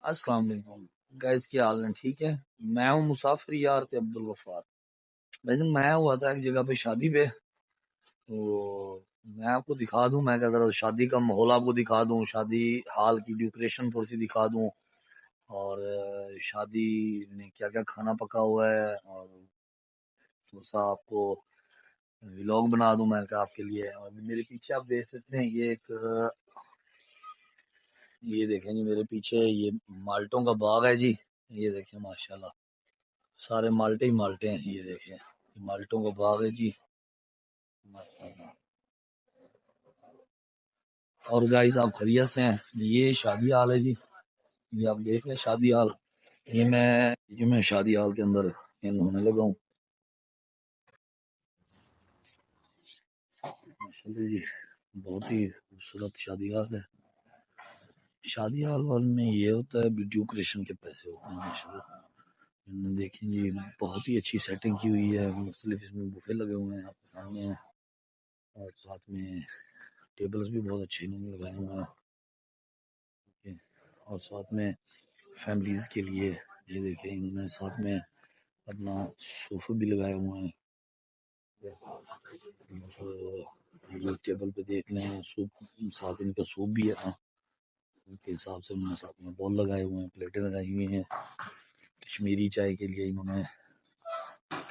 अस्सलाम वालेकुम गाइस, क्या हाल है? ठीक है। मैं हूँ मुसाफिर यार ते अब्दुल गफ्फार। लेकिन मैं हुआ था एक जगह पे शादी पे, तो मैं आपको दिखा दूं। मैं कहता रहा शादी का माहौल आपको दिखा दूं, शादी हाल की डेकोरेशन थोड़ी सी दिखा दूं, और शादी में क्या क्या खाना पका हुआ है, और थोड़ा सा आपको व्लॉग बना दूं मैं क्या आपके लिए। और मेरे पीछे आप देख सकते हैं, ये देखें जी, मेरे पीछे ये माल्टों का बाग है जी। ये देखें माशाल्लाह, सारे माल्टे ही माल्टे हैं। ये देखें, ये माल्टों का बाग है जी माशाल्लाह। और गाइस, आप खैरियत से हैं? ये शादी हाल है जी, ये आप देख लें शादी हाल। ये मैं शादी हाल के अंदर इन होने लगा हूँ माशाल्लाह जी। बहुत ही खूबसूरत शादी हाल है। शादी हाल वाल में ये होता है, डेकोरेशन के पैसे होते हैं माशाल्लाह। देखें जी, बहुत ही अच्छी सेटिंग की हुई है, मुख्तलिफ इसमें बुफे लगे हुए हैं आपके सामने हैं, और साथ में टेबल्स भी बहुत अच्छे इन्होंने लगाए हुए हैं। और साथ में फैमिलीज के लिए ये देखें, इन्होंने साथ में अपना सोफे भी लगाए हुए हैं। तो ये टेबल पे देख लें, सूप साथ इनका सूप भी है ना, उनके हिसाब से उन्होंने साथ में बॉल लगाए हुए हैं, प्लेटें लगाई हुई हैं। कश्मीरी चाय के लिए इन्होंने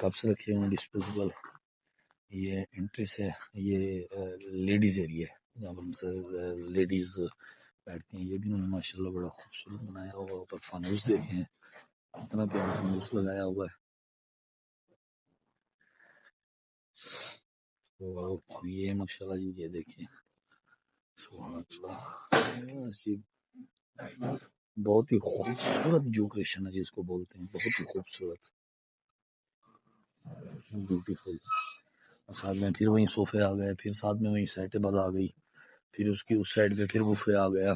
कप्स रखे हुए हैं डिस्पोजेबल। ये एंट्रेंस है, ये लेडीज एरिया है जहाँ पर लेडीज बैठती हैं। ये भी उन्होंने माशाल्लाह बड़ा खूबसूरत बनाया हुआ। ऊपर फानूस देखें, इतना प्यारा फानूस लगाया हुआ है। तो ये माशाल्लाह जी, ये देखें सुभान अल्लाह जी, बहुत ही खूबसूरत डेकोरेशन है जिसको बोलते हैं, बहुत ही खूबसूरत, ब्यूटीफुल। और साथ में फिर वहीं सोफे आ गए, फिर साथ में वहीं सेटेबल आ गई, फिर उसकी उस साइड पे फिर बुफे आ गया।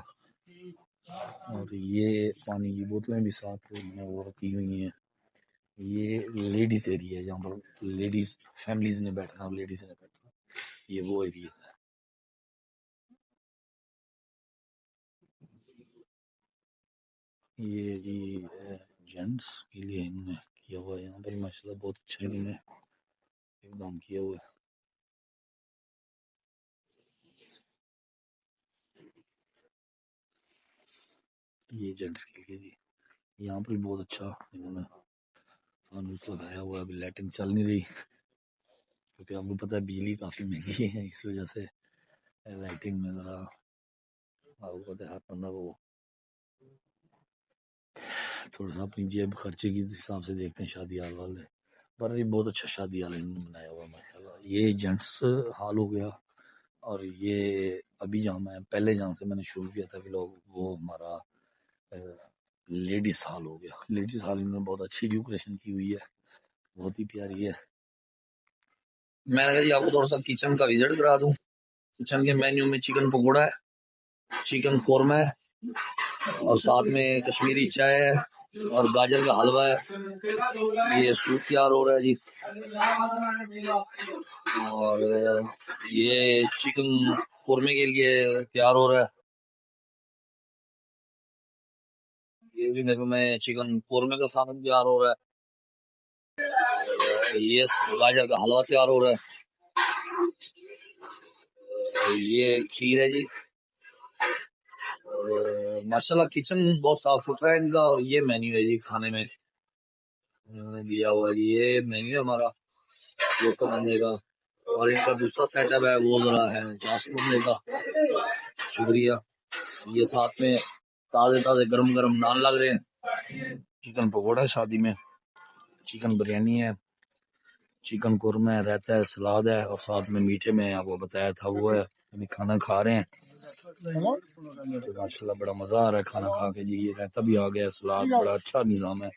और ये पानी की बोतलें भी साथ में वो रखी हुई हैं। ये लेडीज एरिया है जहाँ पर लेडीज फैमिलीज ने बैठना और लेडीज ने बैठना, ये वो एरिया है। ये जी जेंट्स के लिए इन्होंने किया हुआ है, यहाँ पर माशाल्लाह बहुत अच्छा इन्होंने एकदम किया हुआ है। ये जेंट्स के लिए जी, यहाँ पर भी बहुत अच्छा इन्होंने फानूस लगाया हुआ है। अभी लाइटिंग चल नहीं रही क्योंकि आपको पता है बिजली काफ़ी महंगी है, इस वजह से लाइटिंग में ज़रा आपको पता है हर बंदा वो थोड़ा सा अपनी जेब खर्चे के हिसाब से देखते हैं शादी हाल वाले। पर ये बहुत अच्छा शादी हाल इन्होंने बनाया हुआ माशाल्लाह। ये जेंट्स हाल हो गया, और ये अभी जहाँ मैं पहले जहाँ से मैंने शुरू किया था व्लॉग, वो हमारा लेडीज हॉल हो गया। लेडीज हॉल में बहुत अच्छी डेकोरेशन की हुई है, बहुत ही प्यारी है। मैंने कहा जी आपको थोड़ा सा किचन का विजिट करा दूं। किचन के मेन्यू में चिकन पकौड़ा है, चिकन कौरमा है, और साथ में कश्मीरी चाय है, और गाजर का हलवा है। ये सूप तैयार हो रहा है जी, और ये चिकन कौरमे के लिए तैयार हो रहा है। ये भी मेरे में चिकन कौरमे का सामान तैयार हो रहा है। ये गाजर का हलवा तैयार हो रहा है। ये खीर है जी। और माशाल्लाह किचन बहुत साफ सुथरा है इनका। और ये मेन्यू है जी खाने में इन्होंने दिया हुआ है। ये मेन्यू है हमारा 200 बंदे का, और इनका दूसरा सेटअप है वो जरा है 400 बंदे का। शुक्रिया। ये साथ में ताजे ताजे गरम गरम नान लग रहे हैं। चिकन पकौड़ा है शादी में, चिकन बिरयानी है, चिकन कुरमा है, रायता है, सलाद है, और साथ में मीठे में आपको बताया था वो है। अभी खाना खा रहे हैं तो माशाल्लाह बड़ा मजा आ रहा है खाना खा के जी। ये रायता भी आ गया, सलाद, बड़ा अच्छा निज़ाम है।